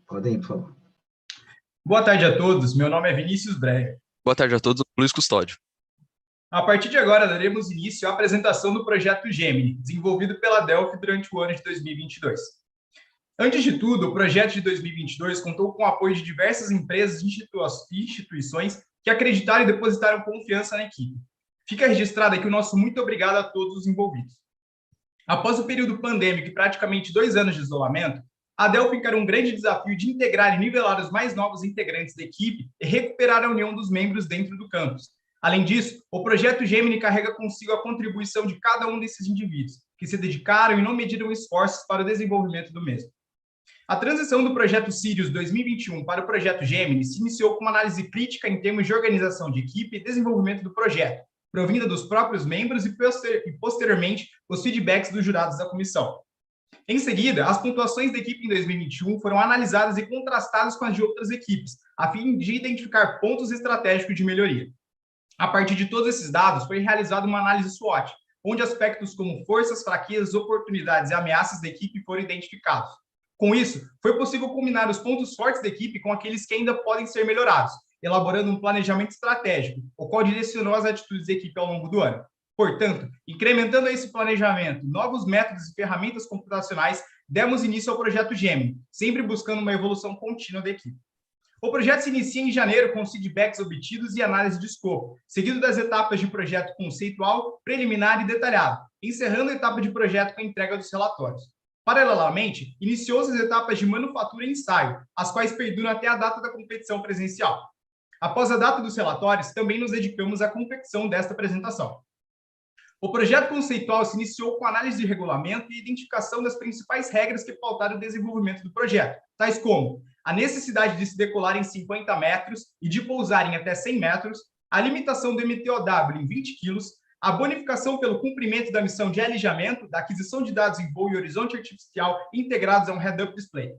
Pode ir, por favor. Boa tarde a todos, meu nome é Vinícius Brega. Boa tarde a todos, Luiz Custódio. A partir de agora, daremos início à apresentação do projeto Gemini, desenvolvido pela Delphi durante o ano de 2022. Antes de tudo, o projeto de 2022 contou com o apoio de diversas empresas e instituições que acreditaram e depositaram confiança na equipe. Fica registrado aqui o nosso muito obrigado a todos os envolvidos. Após o período pandêmico e praticamente 2 anos de isolamento, a Delphi encarou um grande desafio de integrar e nivelar os mais novos integrantes da equipe e recuperar a união dos membros dentro do campus. Além disso, o projeto Gemini carrega consigo a contribuição de cada um desses indivíduos, que se dedicaram e não mediram esforços para o desenvolvimento do mesmo. A transição do projeto Sirius 2021 para o projeto Gemini se iniciou com uma análise crítica em termos de organização de equipe e desenvolvimento do projeto, provinda dos próprios membros e posteriormente os feedbacks dos jurados da comissão. Em seguida, as pontuações da equipe em 2021 foram analisadas e contrastadas com as de outras equipes, a fim de identificar pontos estratégicos de melhoria. A partir de todos esses dados, foi realizada uma análise SWOT, onde aspectos como forças, fraquezas, oportunidades e ameaças da equipe foram identificados. Com isso, foi possível combinar os pontos fortes da equipe com aqueles que ainda podem ser melhorados, elaborando um planejamento estratégico, o qual direcionou as atitudes da equipe ao longo do ano. Portanto, incrementando esse planejamento, novos métodos e ferramentas computacionais, demos início ao projeto Gemini, sempre buscando uma evolução contínua da equipe. O projeto se inicia em janeiro com os feedbacks obtidos e análise de escopo, seguido das etapas de projeto conceitual, preliminar e detalhado, encerrando a etapa de projeto com a entrega dos relatórios. Paralelamente, iniciou-se as etapas de manufatura e ensaio, as quais perduram até a data da competição presencial. Após a data dos relatórios, também nos dedicamos à confecção desta apresentação. O projeto conceitual se iniciou com análise de regulamento e identificação das principais regras que pautaram o desenvolvimento do projeto, tais como a necessidade de se decolar em 50 metros e de pousar em até 100 metros, a limitação do MTOW em 20 kg, a bonificação pelo cumprimento da missão de alijamento, da aquisição de dados em voo e horizonte artificial integrados a um head-up display.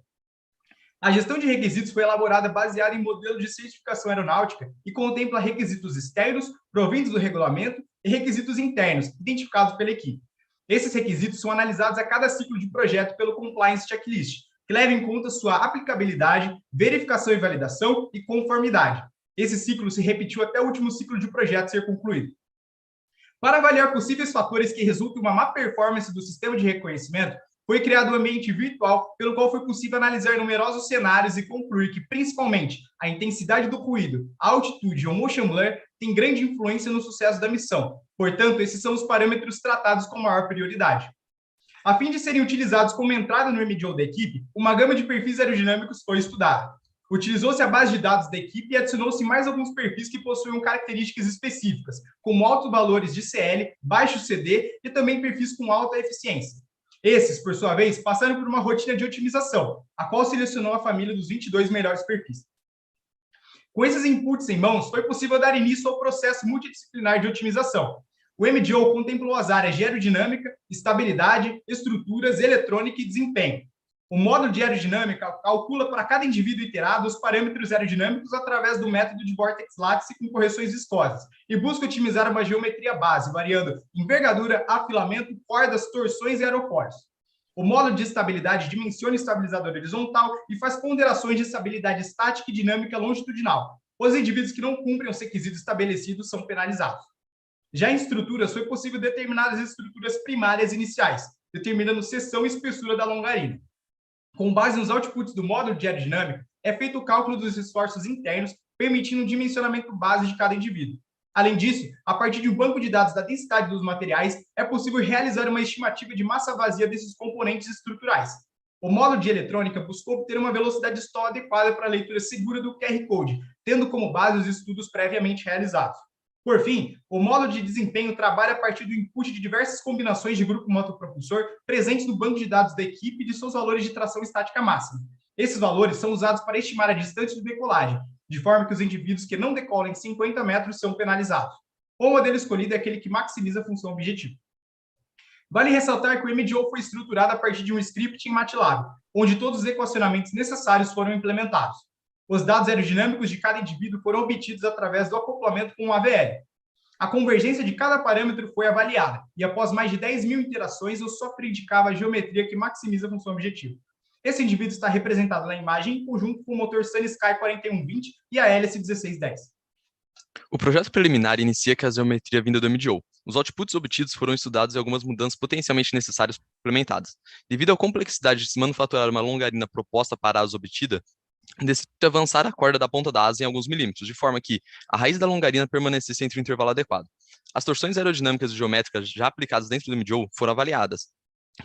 A gestão de requisitos foi elaborada baseada em modelo de certificação aeronáutica e contempla requisitos externos, provindos do regulamento, e requisitos internos, identificados pela equipe. Esses requisitos são analisados a cada ciclo de projeto pelo Compliance Checklist, que leva em conta sua aplicabilidade, verificação e validação e conformidade. Esse ciclo se repetiu até o último ciclo de projeto ser concluído. Para avaliar possíveis fatores que resultem em uma má performance do sistema de reconhecimento, foi criado um ambiente virtual pelo qual foi possível analisar numerosos cenários e concluir que, principalmente, a intensidade do ruído, a altitude ou motion blur tem grande influência no sucesso da missão. Portanto, esses são os parâmetros tratados com maior prioridade. A fim de serem utilizados como entrada no MDO da equipe, uma gama de perfis aerodinâmicos foi estudada. Utilizou-se a base de dados da equipe e adicionou-se mais alguns perfis que possuíam características específicas, como altos valores de CL, baixo CD e também perfis com alta eficiência. Esses, por sua vez, passaram por uma rotina de otimização, a qual selecionou a família dos 22 melhores perfis. Com esses inputs em mãos, foi possível dar início ao processo multidisciplinar de otimização. O MDO contemplou as áreas de aerodinâmica, estabilidade, estruturas, eletrônica e desempenho. O módulo de aerodinâmica calcula para cada indivíduo iterado os parâmetros aerodinâmicos através do método de Vortex Lattice com correções viscosas e busca otimizar uma geometria base, variando envergadura, afilamento, cordas, torções e aeroforos. O módulo de estabilidade dimensiona o estabilizador horizontal e faz ponderações de estabilidade estática e dinâmica longitudinal. Os indivíduos que não cumprem os requisitos estabelecidos são penalizados. Já em estruturas, foi possível determinar as estruturas primárias iniciais, determinando seção e espessura da longarina. Com base nos outputs do módulo de aerodinâmica, é feito o cálculo dos esforços internos, permitindo o dimensionamento base de cada indivíduo. Além disso, a partir de um banco de dados da densidade dos materiais, é possível realizar uma estimativa de massa vazia desses componentes estruturais. O módulo de eletrônica buscou obter uma velocidade stall adequada para a leitura segura do QR Code, tendo como base os estudos previamente realizados. Por fim, o módulo de desempenho trabalha a partir do input de diversas combinações de grupo motopropulsor presentes no banco de dados da equipe e de seus valores de tração estática máxima. Esses valores são usados para estimar a distância de decolagem, de forma que os indivíduos que não decolam em 50 metros são penalizados. O modelo escolhido é aquele que maximiza a função objetiva. Vale ressaltar que o MDO foi estruturado a partir de um script em MATLAB, onde todos os equacionamentos necessários foram implementados. Os dados aerodinâmicos de cada indivíduo foram obtidos através do acoplamento com o AVL. A convergência de cada parâmetro foi avaliada, e após mais de 10.000 interações, o software indicava a geometria que maximiza a função objetiva. Esse indivíduo está representado na imagem em conjunto com o motor SunSky 4120 e a hélice 1610. O projeto preliminar inicia com a geometria vinda do MDO. Os outputs obtidos foram estudados e algumas mudanças potencialmente necessárias implementadas. Devido à complexidade de se manufaturar uma longarina proposta para a asa obtida, decide avançar a corda da ponta da asa em alguns milímetros, de forma que a raiz da longarina permanecesse entre o intervalo adequado. As torções aerodinâmicas e geométricas já aplicadas dentro do MDO foram avaliadas,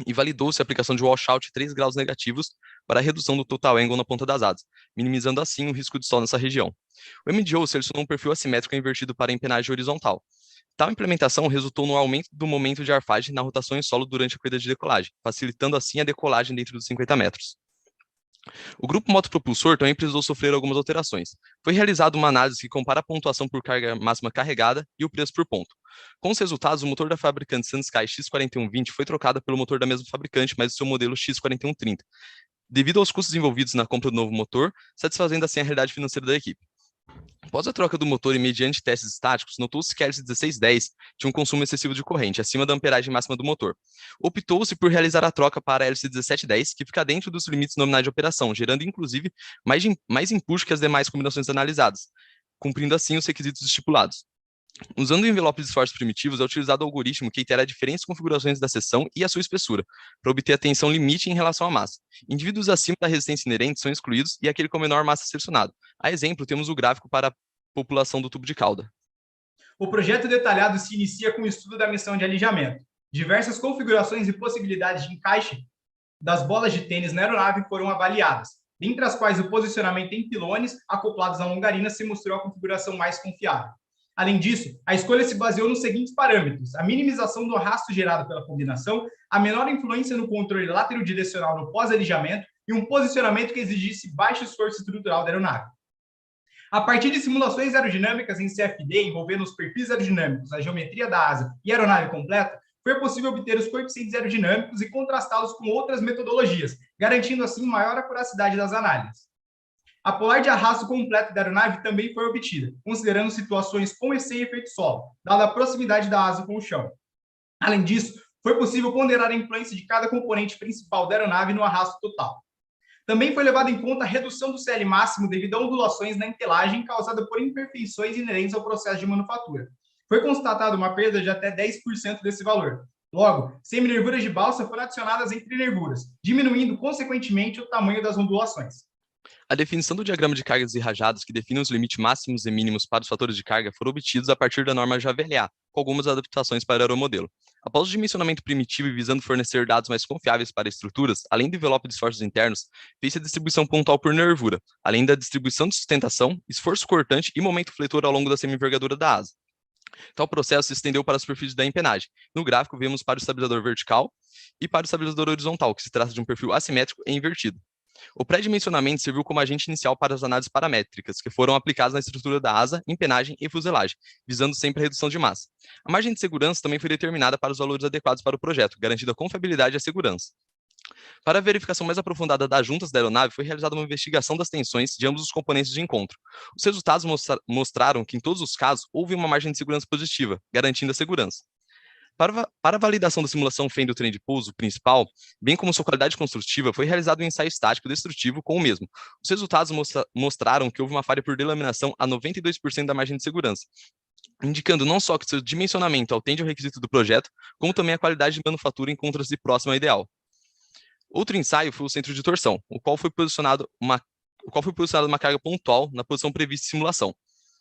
e validou-se a aplicação de washout 3 graus negativos para a redução do total angle na ponta das asas, minimizando assim o risco de sol nessa região. O MDO selecionou um perfil assimétrico invertido para a empenagem horizontal. Tal implementação resultou no aumento do momento de arfagem na rotação em solo durante a corrida de decolagem, facilitando assim a decolagem dentro dos 50 metros. O grupo motopropulsor também precisou sofrer algumas alterações. Foi realizada uma análise que compara a pontuação por carga máxima carregada e o preço por ponto. Com os resultados, o motor da fabricante SunSky X4120 foi trocado pelo motor da mesma fabricante, mas do seu modelo X4130, devido aos custos envolvidos na compra do novo motor, satisfazendo assim a realidade financeira da equipe. Após a troca do motor e mediante testes estáticos, notou-se que a hélice 1610 tinha um consumo excessivo de corrente, acima da amperagem máxima do motor. Optou-se por realizar a troca para a hélice 1710, que fica dentro dos limites nominais de operação, gerando inclusive mais empuxo que as demais combinações analisadas, cumprindo assim os requisitos estipulados. Usando o envelope de esforços primitivos, é utilizado o algoritmo que itera diferentes configurações da seção e a sua espessura, para obter a tensão limite em relação à massa. Indivíduos acima da resistência inerente são excluídos e aquele com menor massa selecionado. A exemplo, temos o gráfico para a população do tubo de cauda. O projeto detalhado se inicia com o estudo da missão de alijamento. Diversas configurações e possibilidades de encaixe das bolas de tênis na aeronave foram avaliadas, dentre as quais o posicionamento em pilones acoplados à longarina se mostrou a configuração mais confiável. Além disso, a escolha se baseou nos seguintes parâmetros: a minimização do arrasto gerado pela combinação, a menor influência no controle lateral-direcional no pós-alijamento e um posicionamento que exigisse baixo esforço estrutural da aeronave. A partir de simulações aerodinâmicas em CFD envolvendo os perfis aerodinâmicos, a geometria da asa e a aeronave completa, foi possível obter os coeficientes aerodinâmicos e contrastá-los com outras metodologias, garantindo assim maior acuracidade das análises. A polar de arrasto completa da aeronave também foi obtida, considerando situações com e sem efeito solo, dada a proximidade da asa com o chão. Além disso, foi possível ponderar a influência de cada componente principal da aeronave no arrasto total. Também foi levado em conta a redução do CL máximo devido a ondulações na entelagem causada por imperfeições inerentes ao processo de manufatura. Foi constatada uma perda de até 10% desse valor. Logo, seminervuras de balsa foram adicionadas entre nervuras, diminuindo consequentemente o tamanho das ondulações. A definição do diagrama de cargas e rajados, que define os limites máximos e mínimos para os fatores de carga, foram obtidos a partir da norma JVLA, com algumas adaptações para o aeromodelo. Após o dimensionamento primitivo e visando fornecer dados mais confiáveis para estruturas, além do envelope de esforços internos, fez-se a distribuição pontual por nervura, além da distribuição de sustentação, esforço cortante e momento fletor ao longo da semi-envergadura da asa. Tal processo se estendeu para a superfície da empenagem. No gráfico, vemos para o estabilizador vertical e para o estabilizador horizontal, que se trata de um perfil assimétrico e invertido. O pré-dimensionamento serviu como agente inicial para as análises paramétricas, que foram aplicadas na estrutura da asa, empenagem e fuselagem, visando sempre a redução de massa. A margem de segurança também foi determinada para os valores adequados para o projeto, garantindo a confiabilidade e a segurança. Para a verificação mais aprofundada das juntas da aeronave, foi realizada uma investigação das tensões de ambos os componentes de encontro. Os resultados mostraram que, em todos os casos, houve uma margem de segurança positiva, garantindo a segurança. Para a validação da simulação FEM do trem de pouso principal, bem como sua qualidade construtiva, foi realizado um ensaio estático destrutivo com o mesmo. Os resultados mostraram que houve uma falha por delaminação a 92% da margem de segurança, indicando não só que seu dimensionamento atende ao requisito do projeto, como também a qualidade de manufatura encontra-se próxima ao ideal. Outro ensaio foi o centro de torção, o qual foi posicionado uma carga pontual na posição prevista em simulação.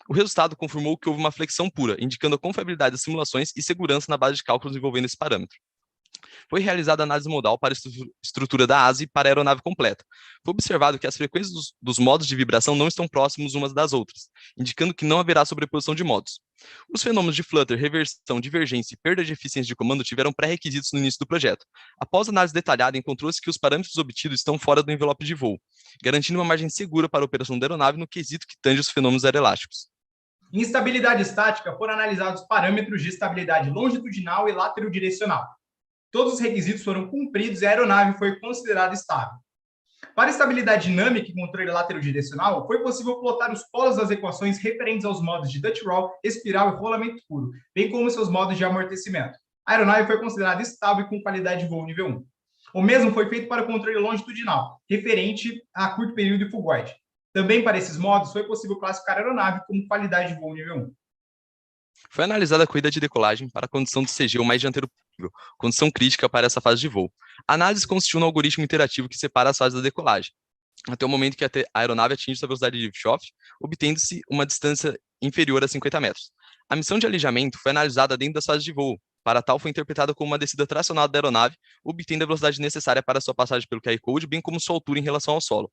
O resultado confirmou que houve uma flexão pura, indicando a confiabilidade das simulações e segurança na base de cálculos envolvendo esse parâmetro. Foi realizada a análise modal para a estrutura da asa e para a aeronave completa. Foi observado que as frequências dos modos de vibração não estão próximos umas das outras, indicando que não haverá sobreposição de modos. Os fenômenos de flutter, reversão, divergência e perda de eficiência de comando tiveram pré-requisitos no início do projeto. Após análise detalhada, encontrou-se que os parâmetros obtidos estão fora do envelope de voo, garantindo uma margem segura para a operação da aeronave no quesito que tange os fenômenos aeroelásticos. Em estabilidade estática, foram analisados parâmetros de estabilidade longitudinal e lateral-direcional. Todos os requisitos foram cumpridos e a aeronave foi considerada estável. Para estabilidade dinâmica e controle lateral-direcional, foi possível plotar os polos das equações referentes aos modos de Dutch roll, espiral e rolamento puro, bem como seus modos de amortecimento. A aeronave foi considerada estável e com qualidade de voo nível 1. O mesmo foi feito para o controle longitudinal, referente a curto período e fugoide. Também para esses modos, foi possível classificar a aeronave como qualidade de voo nível 1. Foi analisada a corrida de decolagem para a condição de CG o mais dianteiro possível, condição crítica para essa fase de voo. A análise consistiu no algoritmo interativo que separa as fases da decolagem, até o momento que a aeronave atinge sua velocidade de lift-off, obtendo-se uma distância inferior a 50 metros. A missão de alijamento foi analisada dentro das fases de voo. Para tal, foi interpretada como uma descida tracionada da aeronave, obtendo a velocidade necessária para sua passagem pelo QR Code, bem como sua altura em relação ao solo.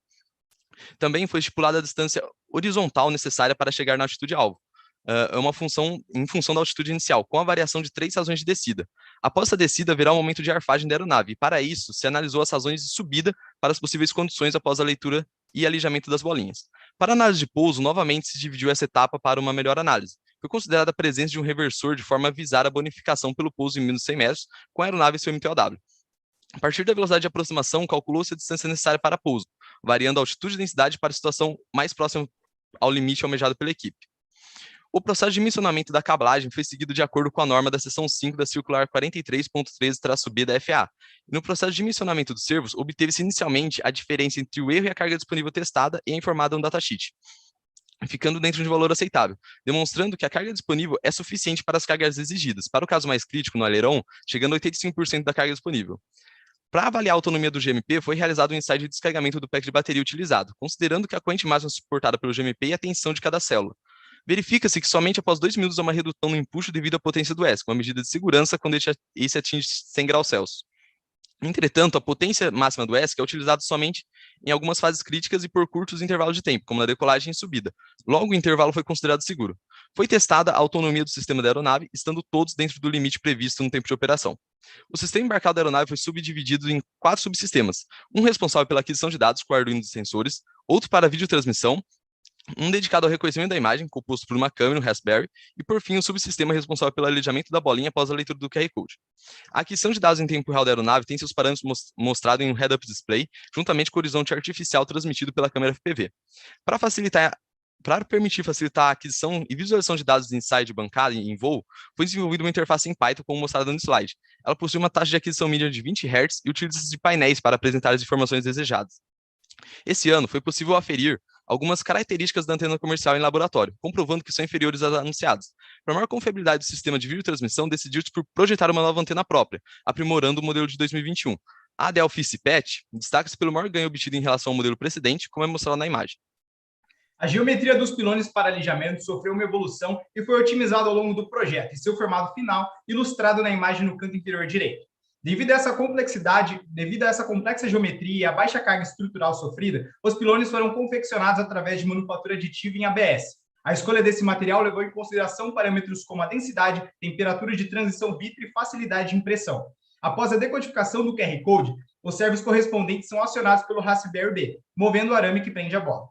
Também foi estipulada a distância horizontal necessária para chegar na altitude-alvo. É uma função em função da altitude inicial, com a variação de 3 razões de descida. Após essa descida, haverá um aumento de arfagem da aeronave, e para isso, se analisou as razões de subida para as possíveis condições após a leitura e alijamento das bolinhas. Para a análise de pouso, novamente se dividiu essa etapa para uma melhor análise. Foi considerada a presença de um reversor de forma a visar a bonificação pelo pouso em menos de 100 metros, com a aeronave e seu MTOW. A partir da velocidade de aproximação, calculou-se a distância necessária para pouso, variando a altitude e densidade para a situação mais próxima ao limite almejado pela equipe. O processo de dimensionamento da cablagem foi seguido de acordo com a norma da seção 5 da circular 43.13-B da FAA. E no processo de dimensionamento dos servos, obteve-se inicialmente a diferença entre o erro e a carga disponível testada e a informada no datasheet, ficando dentro de um valor aceitável, demonstrando que a carga disponível é suficiente para as cargas exigidas. Para o caso mais crítico, no aileron, chegando a 85% da carga disponível. Para avaliar a autonomia do GMP, foi realizado um ensaio de descarregamento do pack de bateria utilizado, considerando que a corrente máxima suportada pelo GMP e a tensão de cada célula. Verifica-se que somente após 2 minutos há uma redução no empuxo devido à potência do ESC, uma medida de segurança quando esse atinge 100 graus Celsius. Entretanto, a potência máxima do ESC é utilizada somente em algumas fases críticas e por curtos intervalos de tempo, como na decolagem e subida. Logo, o intervalo foi considerado seguro. Foi testada a autonomia do sistema da aeronave, estando todos dentro do limite previsto no tempo de operação. O sistema embarcado da aeronave foi subdividido em 4 subsistemas, um responsável pela aquisição de dados com o Arduino dos sensores, outro para a videotransmissão, um dedicado ao reconhecimento da imagem, composto por uma câmera e um Raspberry, e por fim um subsistema responsável pelo alijamento da bolinha após a leitura do QR Code. A aquisição de dados em tempo real da aeronave tem seus parâmetros mostrados em um head-up display, juntamente com o horizonte artificial transmitido pela câmera FPV. Para permitir facilitar a aquisição e visualização de dados inside de bancada e em voo, foi desenvolvida uma interface em Python, como mostrado no slide. Ela possui uma taxa de aquisição média de 20 Hz e utiliza-se de painéis para apresentar as informações desejadas. Esse ano, foi possível aferir algumas características da antena comercial em laboratório, comprovando que são inferiores às anunciadas. Para maior confiabilidade do sistema de videotransmissão, decidiu-se por projetar uma nova antena própria, aprimorando o modelo de 2021. A Delphi CPET destaca-se pelo maior ganho obtido em relação ao modelo precedente, como é mostrado na imagem. A geometria dos pilones para alijamento sofreu uma evolução e foi otimizada ao longo do projeto, e seu formato final ilustrado na imagem no canto inferior direito. Devido a essa complexa geometria e a baixa carga estrutural sofrida, os pilones foram confeccionados através de manufatura aditiva em ABS. A escolha desse material levou em consideração parâmetros como a densidade, temperatura de transição vitro e facilidade de impressão. Após a decodificação do QR Code, os servos correspondentes são acionados pelo Raspberry B, movendo o arame que prende a bola.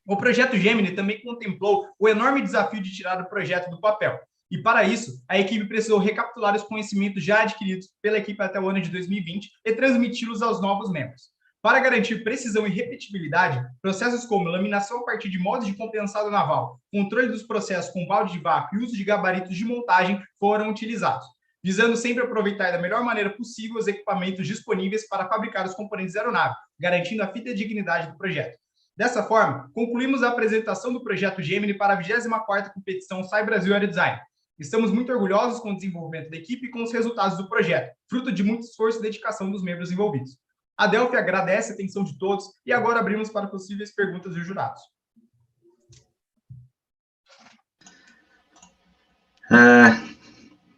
O projeto Gemini também contemplou o enorme desafio de tirar o projeto do papel. E, para isso, a equipe precisou recapitular os conhecimentos já adquiridos pela equipe até o ano de 2020 e transmiti-los aos novos membros. Para garantir precisão e repetibilidade, processos como laminação a partir de moldes de compensado naval, controle dos processos com balde de vácuo e uso de gabaritos de montagem foram utilizados, visando sempre aproveitar da melhor maneira possível os equipamentos disponíveis para fabricar os componentes da aeronave, garantindo a fidedignidade do projeto. Dessa forma, concluímos a apresentação do projeto Gemini para a 24ª competição SAI Brasil Aerodesign. Estamos muito orgulhosos com o desenvolvimento da equipe e com os resultados do projeto, fruto de muito esforço e dedicação dos membros envolvidos. A Delphi agradece a atenção de todos e agora abrimos para possíveis perguntas dos jurados.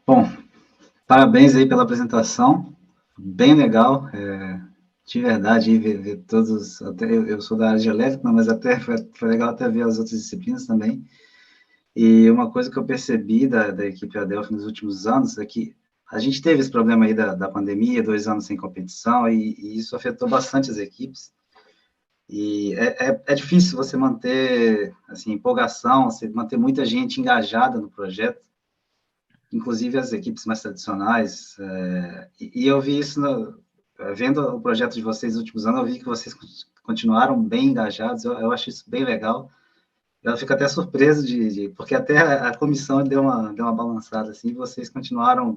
Bom, parabéns aí pela apresentação, bem legal, de verdade, ver todos, até eu sou da área de elétrica, mas até foi legal até ver as outras disciplinas também. E uma coisa que eu percebi da equipe Adelphi nos últimos anos é que a gente teve esse problema aí da pandemia, 2 anos sem competição, e isso afetou bastante as equipes. E é difícil você manter, assim, empolgação, você manter muita gente engajada no projeto, inclusive as equipes mais tradicionais. E eu vi isso, vendo o projeto de vocês nos últimos anos, eu vi que vocês continuaram bem engajados, eu acho isso bem legal. Eu fico até surpreso porque até a comissão deu uma balançada, assim, e vocês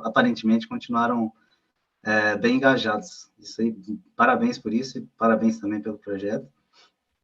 aparentemente continuaram bem engajados. Isso aí, parabéns por isso e parabéns também pelo projeto.